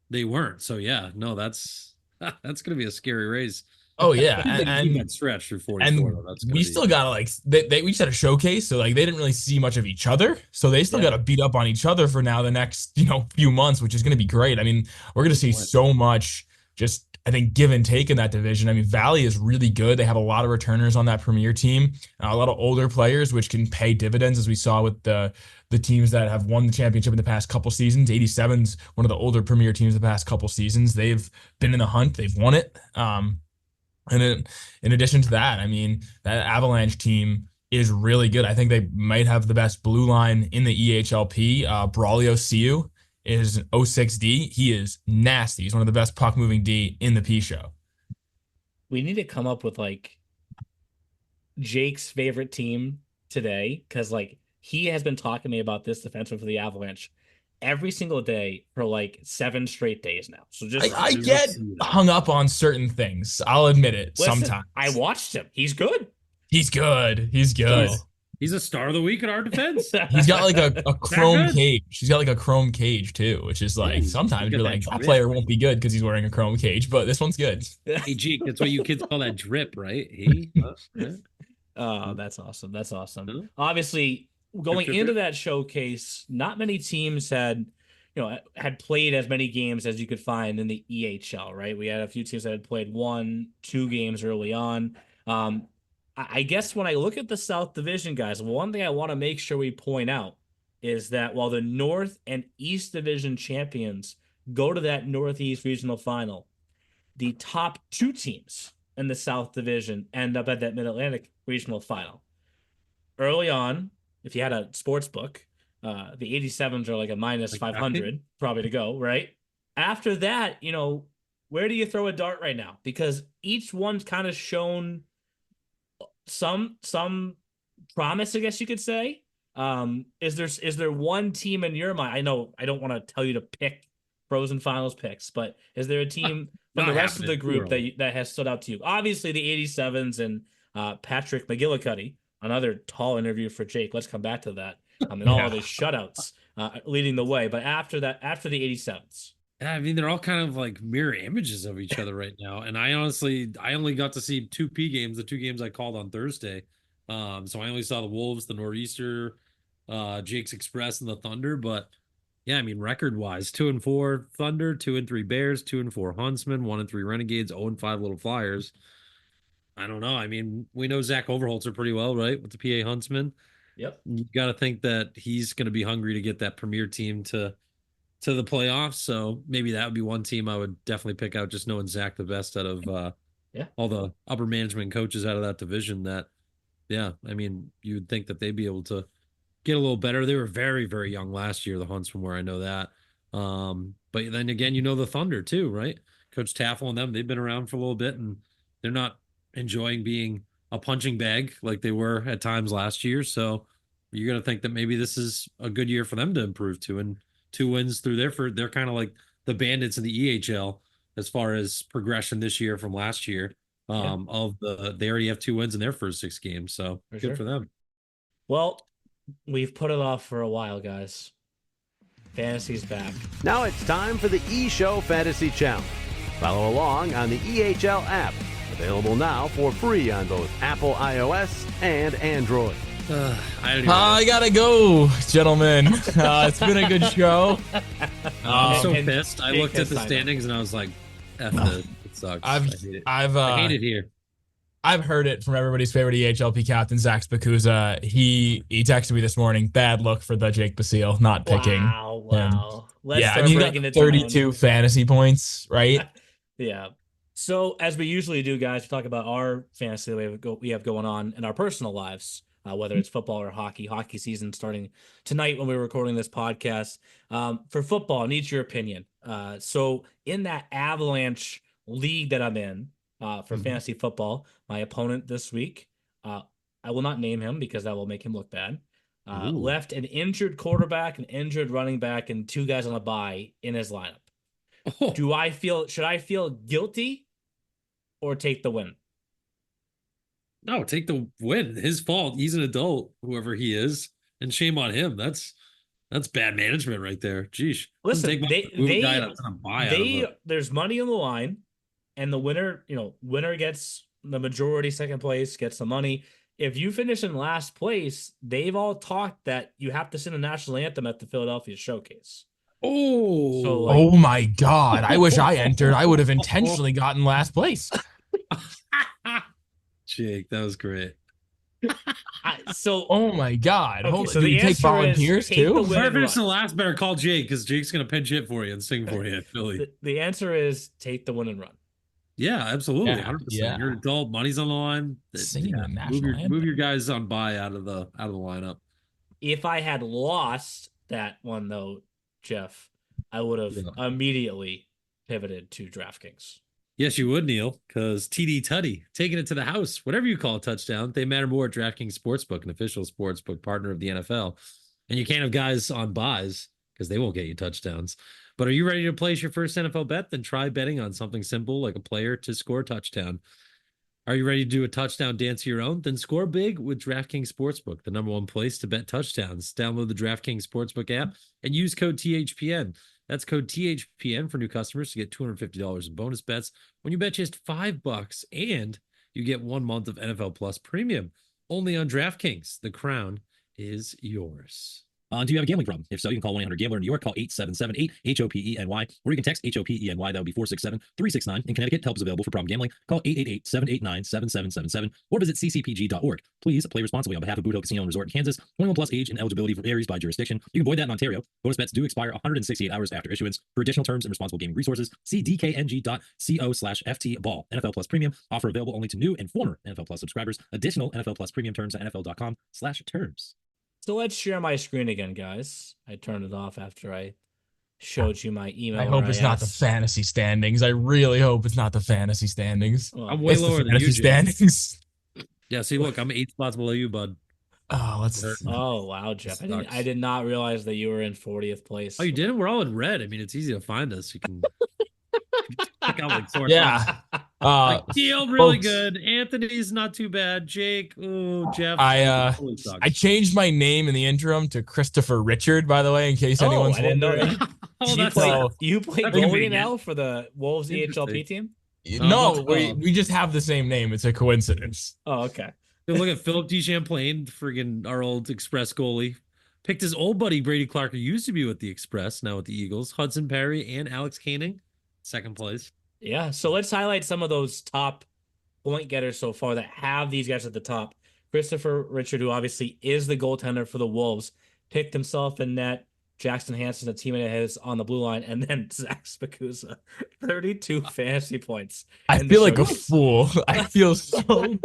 they weren't. So yeah, no, that's going to be a scary race. Oh yeah, and that stretch through 44. And we still gotta like we just had a showcase, so like they didn't really see much of each other, so they still gotta beat up on each other for now the next few months, which is gonna be great. I mean, we're gonna see so much just, I think, give and take in that division. I mean, Valley is really good. They have a lot of returners on that premier team, a lot of older players, which can pay dividends, as we saw with the teams that have won the championship in the past couple seasons. 87's one of the older premier teams the past couple seasons. They've been in the hunt. They've won it. And in addition to that, I mean, that Avalanche team is really good. I think they might have the best blue line in the EHLP. Braulio Siu is an 06D. He is nasty. He's one of the best puck moving D in the P show. We need to come up with like Jake's favorite team today, because like he has been talking to me about this defenseman for the Avalanche every single day for like 7 straight days now. So just I get hung up on certain things. I'll admit it. Sometimes I watched him. He's good. He's good. He's good. He's a star of the week in our defense. He's got like a chrome cage. He's got like a chrome cage too, which is like sometimes you're like, that player won't be good because he's wearing a chrome cage, but this one's good. Hey, Jake, that's what you kids call that drip, right? Hey. Oh, that's awesome. That's awesome. Obviously, going into that showcase, not many teams had had played as many games as you could find in the EHL, right? We had a few teams that had played 1-2 games early on. I guess when I look at the South Division, guys, one thing I want to make sure we point out is that while the North and East Division champions go to that Northeast Regional Final, the top 2 teams in the South Division end up at that Mid-Atlantic Regional Final. Early on, if you had a sports book, the 87s are like a minus 500 probably to go, right? After that, where do you throw a dart right now? Because each one's kind of shown some promise, I guess you could say. Is there one team in your mind? I know I don't want to tell you to pick Frozen Finals picks, but is there a team from the rest of the group that has stood out to you? Obviously, the 87s and Patrick McGillicuddy, another tall interview for Jake. Let's come back to that. And all of his shutouts leading the way. But after the 87s. Yeah, I mean, they're all kind of like mirror images of each other right now. And I only got to see 2 P games, the 2 games I called on Thursday. So I only saw the Wolves, the Nor'easter, Jake's Express, and the Thunder. But yeah, I mean, record-wise, 2-4 Thunder, 2-3 Bears, 2-4 Huntsmen, 1-3 Renegades, 0-5 Little Flyers. I don't know. I mean, we know Zach Overholtzer pretty well, right? With the PA Huntsmen. Yep. You got to think that he's going to be hungry to get that premier team to the playoffs. So maybe that would be one team I would definitely pick out, just knowing Zach the best out of all the upper management coaches out of that division. That, yeah, I mean, you'd think that they'd be able to get a little better. They were very, very young last year, the Hunts, from where I know that. But then again, the Thunder too, right? Coach Taffel and them, they've been around for a little bit, and they're not enjoying being a punching bag like they were at times last year. So you're going to think that maybe this is a good year for them to improve to, and 2 wins through they're kind of like the Bandits in the EHL as far as progression this year from last year. They already have 2 wins in their first 6 games. So good for them. Well, we've put it off for a while, guys. Fantasy's back. Now it's time for the eShow Fantasy Challenge. Follow along on the EHL app. Available now for free on both Apple iOS and Android. I gotta go, gentlemen. It's been a good show. I'm so pissed. I looked at the standings and I was like, F this. It sucks. I hate it here. I've heard it from everybody's favorite EHLP captain, Zach Spakuza. He texted me this morning. Bad look for the Jake Basile not picking. Wow. He got 32 fantasy points, right? Yeah. So as we usually do, guys, we talk about our fantasy that we have going on in our personal lives. Whether it's football or hockey. Hockey season starting tonight when we're recording this podcast. For football, I need your opinion. So in that Avalanche league that I'm in for fantasy football, my opponent this week, I will not name him because that will make him look bad, left an injured quarterback, an injured running back, and 2 guys on a bye in his lineup. Should I feel guilty or take the win? No, take the win. His fault. He's an adult, whoever he is, and shame on him. That's bad management right there. Jeez. Listen, there's money on the line, and the winner gets the majority. Second place gets the money. If you finish in last place, they've all talked that you have to sing the national anthem at the Philadelphia Showcase. Oh, so oh my God! I wish I entered. I would have intentionally gotten last place. Jake, that was great. Oh my God! Okay, so do you take volunteers too? Whoever finishes the last, better call Jake, because Jake's gonna pinch hit for you and sing for you at Philly. The answer is take the win and run. Yeah, absolutely, 100%. Yeah. You're an adult, money's on the line. Move your guys on by out of the lineup. If I had lost that one though, Jeff, I would have immediately pivoted to DraftKings. Yes, you would, Neil, because TD Tutty, taking it to the house, whatever you call a touchdown, they matter more at DraftKings Sportsbook, an official sportsbook partner of the NFL. And you can't have guys on buys because they won't get you touchdowns. But are you ready to place your first NFL bet? Then try betting on something simple like a player to score a touchdown. Are you ready to do a touchdown dance of your own? Then score big with DraftKings Sportsbook, the #1 place to bet touchdowns. Download the DraftKings Sportsbook app and use code THPN. That's code THPN for new customers to get $250 in bonus bets when you bet just $5, and you get 1 month of NFL Plus Premium only on DraftKings. The crown is yours. Do you have a gambling problem? If so, you can call 1-800-GAMBLER in New York, call 877-8-HOPENY, or you can text HOPENY. That would be 467-369. In Connecticut, help is available for problem gambling. Call 888-789-7777 or visit ccpg.org. Please play responsibly on behalf of Boot Hill Casino and Resort in Kansas. 21 plus age and eligibility varies by jurisdiction. You can void that in Ontario. Bonus bets do expire 168 hours after issuance. For additional terms and responsible gaming resources, see dkng.co/ftball. NFL Plus Premium offer available only to new and former NFL Plus subscribers. Additional NFL Plus Premium terms at nfl.com/terms. So let's share my screen again, guys. I turned it off after I showed you my email. I hope where it's not the asked- fantasy standings. I really hope it's not the fantasy standings. Well, I'm way It's the lower than fantasy you, Jake. standings. Yeah, see, look, I'm 8 spots below you, bud. Oh, let's. oh wow, Jeff! Sucks. I did not realize that you were in 40th place. Oh, you didn't? We're all in red. I mean, it's easy to find us. You can check out like sore Yeah. Like Deal really folks, good. Anthony's not too bad. Jake, oh Jeff. I totally sucks. I changed my name in the interim to Christopher Richard, by the way, in case Oh, anyone's I didn't know wondering. that. Oh, you that's play, so- you play that's goalie convenient. now for the Wolves Interesting. EHLP team? No, Oh. we just have the same name. It's a coincidence. Oh, okay. Dude, look at Philip DeChamplain, friggin' our old Express goalie. Picked his old buddy Brady Clark, who used to be with the Express, now with the Eagles. Hudson Perry and Alex Koenig, second place. Yeah. So let's highlight some of those top point getters so far that have these guys at the top. Christopher Richard, who obviously is the goaltender for the Wolves, picked himself in net. Jackson Hansen, a teammate of his, on the blue line, and then Zach Spakuza, 32 fantasy points. I in the feel like a showcase. fool. I feel so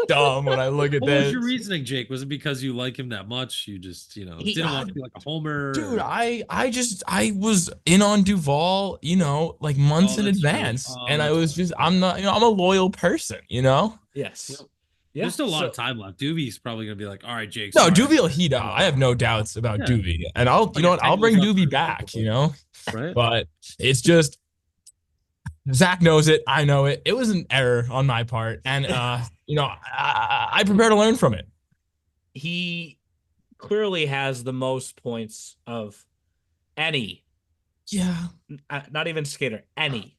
dumb when I look at What was this. your reasoning, Jake? Was it because you like him that much? You just, He- didn't want to be like a homer? Dude, or- I was in on Duval, like months Oh, in that's true. advance. Oh, And I that's was true. just, I'm not, I'm a loyal person, Yes. Yep. Yeah. There's still a lot so- of time left. Doobie's probably going to be like, all right, Jake. No, sorry." Doobie will heat up. I have no doubts about Yeah. Doobie. And I'll, you know what, I'll bring Doobie back, Right? but it's just, Zach knows it. I know it. It was an error on my part. And, I prepare to learn from it. He clearly has the most points of any, Yeah. not even skater, any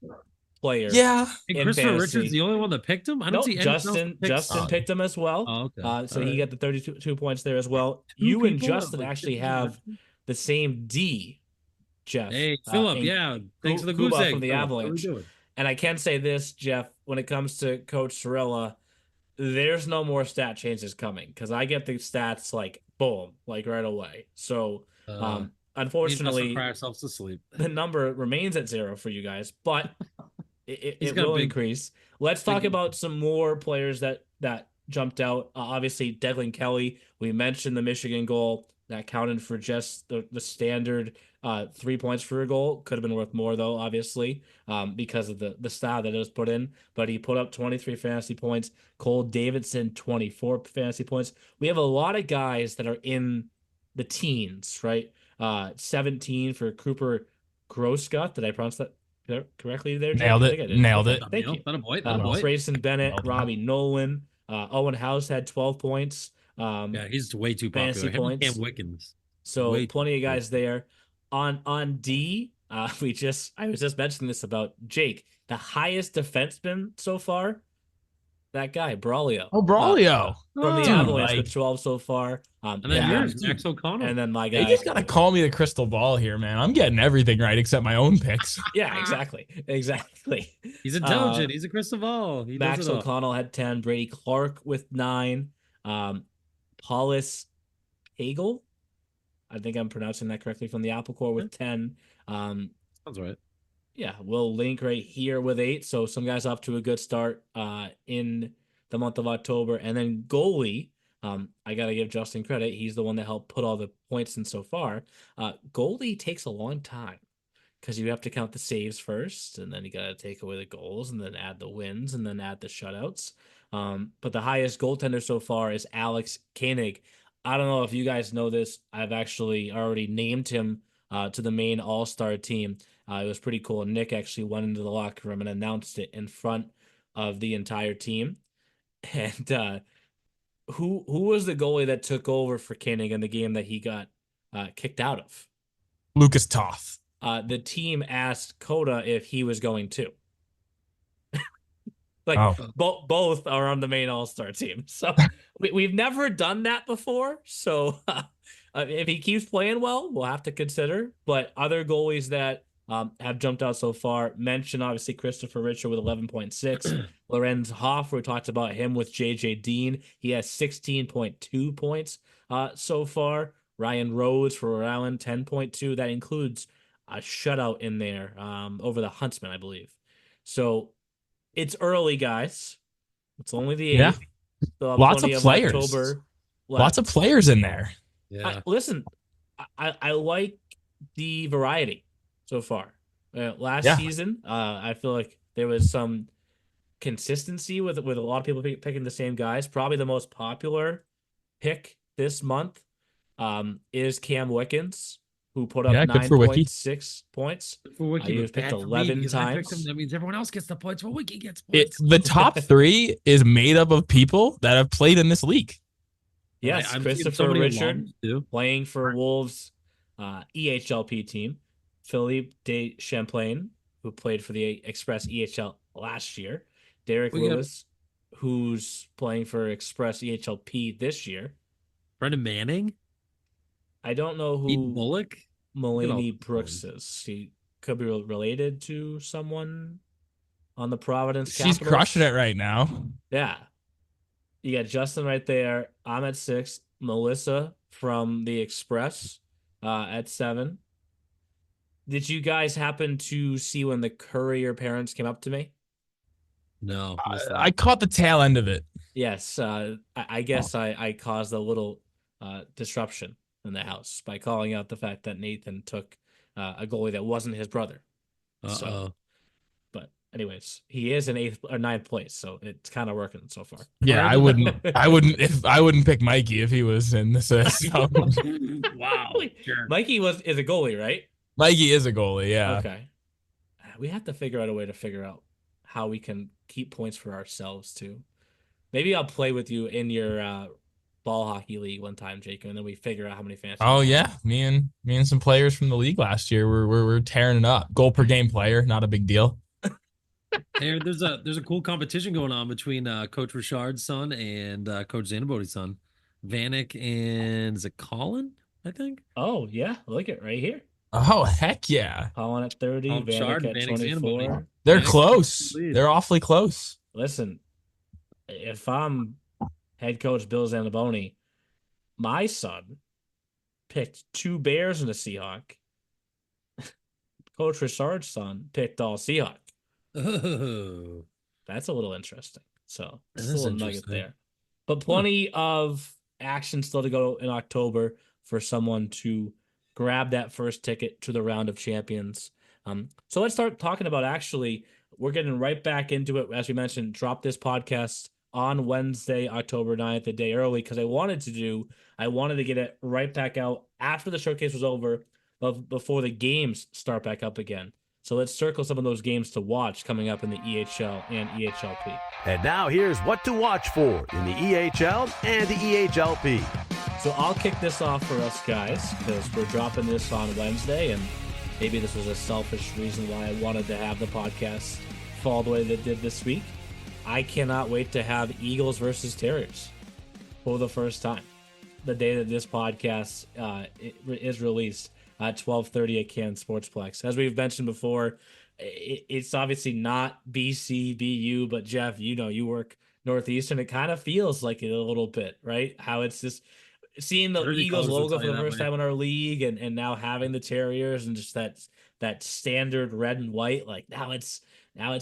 player. Yeah. And in Christopher fantasy. Richard's the only one that picked him? I don't No, see anyone else Justin. that picks- Justin picked him as well. Oh, okay. So All he right. got the 32 points there as well. Two You and people have, Justin like, actually 50 have the same D, Jeff. Hey, Philip, and yeah. Thanks for the Kuba goose egg. from the Philip. What are we Avalanche. doing? And I can say this, Jeff, when it comes to Coach Sorella, there's no more stat changes coming because I get the stats like boom, like right away. So We must unfortunately, cry ourselves to sleep. the number remains at 0 for you guys, but He's it got a will big- increase. Let's talk big- about some more players that jumped out. Obviously, Declan Kelly. We mentioned the Michigan goal that counted for just the standard 3 points for a goal. Could have been worth more though, obviously, because of the style that it was put in. But he put up 23 fantasy points. Cole Davidson 24 fantasy points. We have a lot of guys that are in the teens, right? 17 for Cooper Groska. Did I pronounce that correctly there? Jake? Nailed I it. think I did. Nailed Okay, it. Thank you. That a boy. That a boy. Grayson Bennett, Well done. Robbie Nolan, Owen House had 12 points. Yeah, he's way too fantasy popular. Him and points. Cam Wickens. So Way plenty of too guys there. On D, I was just mentioning this about Jake, the highest defenseman so far. That guy, Braulio. Oh, Braulio. From the Dude, Avalanche like- with 12 so far. And then Yeah. yours, Max O'Connell. And then my They guy. just gotta call me the crystal ball here, man. I'm getting everything right except my own picks. Yeah, exactly. Exactly. he's intelligent. He's a crystal ball. He Max does it all. O'Connell had 10, Brady Clark with 9, Paulus Hagel, I think I'm pronouncing that correctly, from the Apple Core with 10. Sounds right. Yeah, Will Link right here with 8. So some guys off to a good start in the month of October. And then goalie, I got to give Justin credit. He's the one that helped put all the points in so far. Goalie takes a long time because you have to count the saves first, and then you got to take away the goals, and then add the wins, and then add the shutouts. But the highest goaltender so far is Alex Koenig. I don't know if you guys know this. I've actually already named him to the main all-star team. It was pretty cool. Nick actually went into the locker room and announced it in front of the entire team. And who was the goalie that took over for Koenig in the game that he got kicked out of? Lucas Toth. The team asked Coda if he was going to. Like Oh. both are on the main All-Star team. So we've never done that before. So if he keeps playing well, we'll have to consider. But other goalies that have jumped out so far, mentioned obviously Christopher Richard with 11.6. Lorenz Hoff, we talked about him with JJ Dean. He has 16.2 points so far. Ryan Rhodes for Rhode Island, 10.2. That includes a shutout in there over the Huntsman, I believe. So it's early, guys. It's only the 8th. Yeah. So Lots of plenty players. October Lots of left. players in there. Yeah. Listen, I like the variety so far. Last Yeah. season, I feel like there was some consistency with a lot of people picking the same guys. Probably the most popular pick this month is Cam Wickens, who put up Yeah, good for Wiki. 9.6 points. For Wiki, He but was picked bad for me 11 because I picked him. times. That means everyone else gets the points. Well, Wiki gets points. The top 3 is made up of people that have played in this league. Yes, I'm seeing Christopher so many Richard alums, too. playing for Wolves EHLP team. Philippe de Champlain, who played for the Express EHL last year. Derek We got- Lewis, who's playing for Express EHLP this year. Brendan Manning, I don't know Pete who Bullock. Mulaney all- Brooks is. He could be related to someone on the Providence She's Capitals. crushing it right now. Yeah. You got Justin right there. I'm at 6. Melissa from the Express at 7. Did you guys happen to see when the Courier parents came up to me? No, I caught the tail end of it. Yes. I guess I caused a little disruption in the house by calling out the fact that Nathan took a goalie that wasn't his brother. So, but anyways, he is in 8th or 9th place, so it's kind of working so far. Yeah, I wouldn't pick Mikey if he was in this. So. wow. Sure. Mikey is a goalie, right? Mikey is a goalie, yeah. Okay. We have to figure out a way to figure out how we can keep points for ourselves too. Maybe I'll play with you in your ball hockey league one time, Jacob, and then we figure out how many fans. Oh yeah, me and some players from the league last year we're tearing it up. Goal per game player, not a big deal. Hey, there's a cool competition going on between Coach Richard's son and Coach Zanabody's son, Vanek and is it Colin? I think. Oh yeah, look at right here. Oh heck yeah, Colin at 30, Colin Richard, Vanek at Vanek 24. Zanabody. they're Vanek close. lead. They're awfully close. Listen, if I'm head coach Bill Zanaboni, my son picked 2 Bears and a Seahawk. Coach Richard's son picked all Seahawk. Oh, That's a little interesting. So That it's a is little nugget interesting. there. But plenty of action still to go in October for someone to grab that first ticket to the round of champions. So let's start talking about actually, we're getting right back into it. As we mentioned, drop this podcast on Wednesday, October 9th, a day early, because I wanted to get it right back out after the showcase was over, but before the games start back up again. So let's circle some of those games to watch coming up in the EHL and EHLP. And now here's what to watch for in the EHL and the EHLP. So I'll kick this off for us guys because we're dropping this on Wednesday, and maybe this was a selfish reason why I wanted to have the podcast fall the way that it did this week. I cannot wait to have Eagles versus Terriers for the first time. The day that this podcast is released at 12:30 at Canton Sportsplex. As we've mentioned before, it's obviously not BC, BU, but Jeff, you work Northeastern. It kind of feels like it a little bit, right? How it's just seeing the Jersey Eagles colors will logo tell for you the that first way. time in our league, and now having the Terriers and just that standard red and white. Like now it's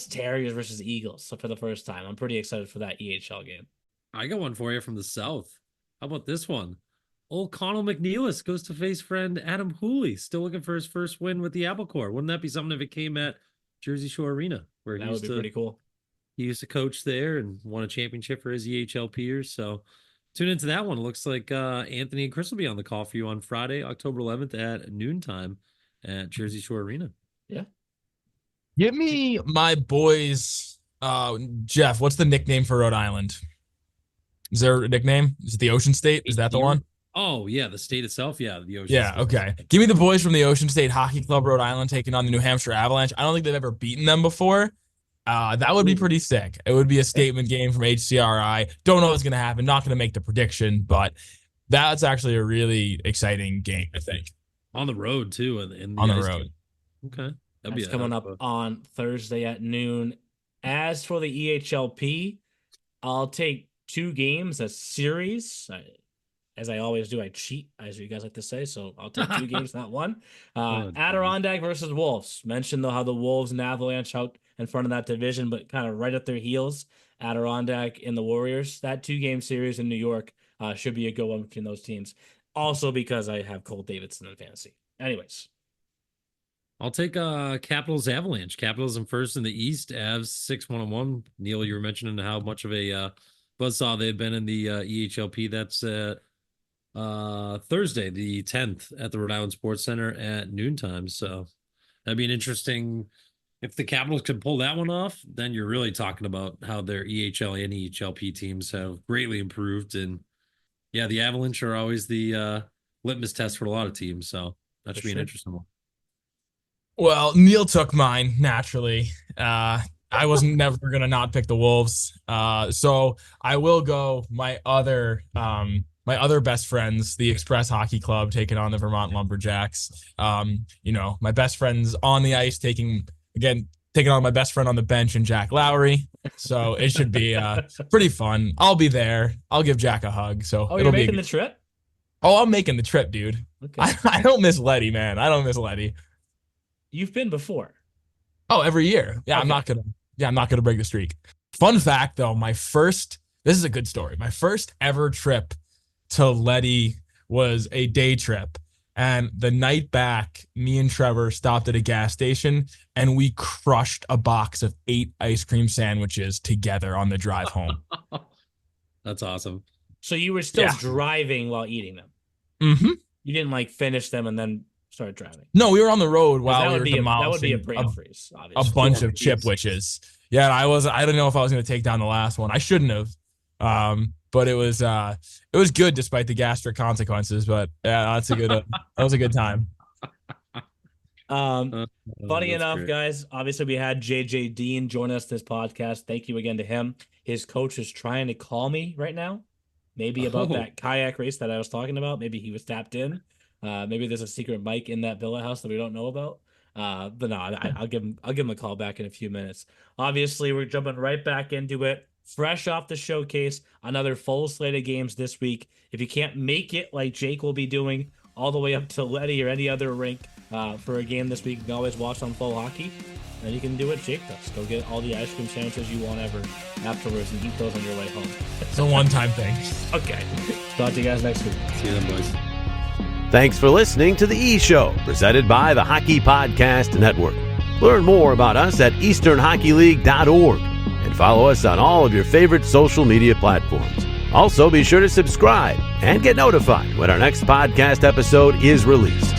Terriers versus Eagles. So for the first time, I'm pretty excited for that EHL game. I got one for you from the South. How about this one? Old Connell McNeilis goes to face friend Adam Hooley, still looking for his first win with the Apple Corps. Wouldn't that be something if it came at Jersey Shore Arena, where That would be pretty cool. he used to coach there and won a championship for his EHL peers. So tune into that one. It looks like Anthony and Chris will be on the call for you on Friday, October 11th at noontime at Jersey Shore Arena. Give me my boys. Jeff, what's the nickname for Rhode Island? Is there a nickname? Is it the Ocean State? Is that the one? Oh, yeah, the state itself. Yeah, the Ocean Yeah, State. okay. Give me the boys from the Ocean State Hockey Club Rhode Island taking on the New Hampshire Avalanche. I don't think they've ever beaten them before. That would be pretty sick. It would be a statement game from HCRI. Don't know what's going to happen. Not going to make the prediction, but that's actually a really exciting game, I think. On the road, too. On the road. Okay. That's coming up on Thursday at noon. As for the EHLP, I'll take 2 games, a series. As I always do, I cheat, as you guys like to say. So I'll take 2 games, not 1. Adirondack versus Wolves. Mentioned, though, how the Wolves and Avalanche out in front of that division, but kind of right at their heels, Adirondack and the Warriors. That 2-game series in New York should be a good one between those teams. Also because I have Cole Davidson in fantasy. Anyways. I'll take Capitals Avalanche. Capitals in first in the East. Avs 6-1-1. Neil, you were mentioning how much of a buzzsaw they had been in the EHLP. That's Thursday, the 10th, at the Rhode Island Sports Center at noontime. So that'd be an interesting. If the Capitals could pull that one off, then you're really talking about how their EHL and EHLP teams have greatly improved. And yeah, the Avalanche are always the litmus test for a lot of teams. So that should be an interesting one. Well, Neil took mine naturally. I wasn't never going to not pick the Wolves. So I will go my other best friends, the Express Hockey Club, taking on the Vermont Lumberjacks. My best friends on the ice taking on my best friend on the bench and Jack Lowry. So it should be pretty fun. I'll be there. I'll give Jack a hug. So you're making the trip? Oh, I'm making the trip, dude. Okay. I don't miss Letty, man. I don't miss Letty. You've been before. Oh, every year. Yeah, okay. I'm not gonna break the streak. Fun fact though, this is a good story. My first ever trip to Letty was a day trip. And the night back, me and Trevor stopped at a gas station and we crushed a box of 8 ice cream sandwiches together on the drive home. That's awesome. So you were still driving while eating them? Mm-hmm. You didn't finish them and then start driving? No, we were on the road while we were demolishing. That would be a brain freeze, obviously. A bunch of chipwiches. Yeah, I didn't know if I was going to take down the last one. I shouldn't have. But it was good despite the gastric consequences. But yeah, that was a good time. Funny enough, guys, obviously we had JJ Dean join us this podcast. Thank you again to him. His coach is trying to call me right now, maybe about that kayak race that I was talking about. Maybe he was tapped in. Maybe there's a secret mic in that billet house that we don't know about. But no, I'll give him a call back in a few minutes. Obviously, we're jumping right back into it. Fresh off the showcase, another full slate of games this week. If you can't make it like Jake will be doing all the way up to Letty or any other rink for a game this week, you can always watch on Flow Hockey. And then you can do what Jake does. Go get all the ice cream sandwiches you want ever afterwards and eat those on your way home. It's a one-time thing. Okay. Talk to you guys next week. See you then, boys. Thanks for listening to The E-Show, presented by the Hockey Podcast Network. Learn more about us at easternhockeyleague.org and follow us on all of your favorite social media platforms. Also, be sure to subscribe and get notified when our next podcast episode is released.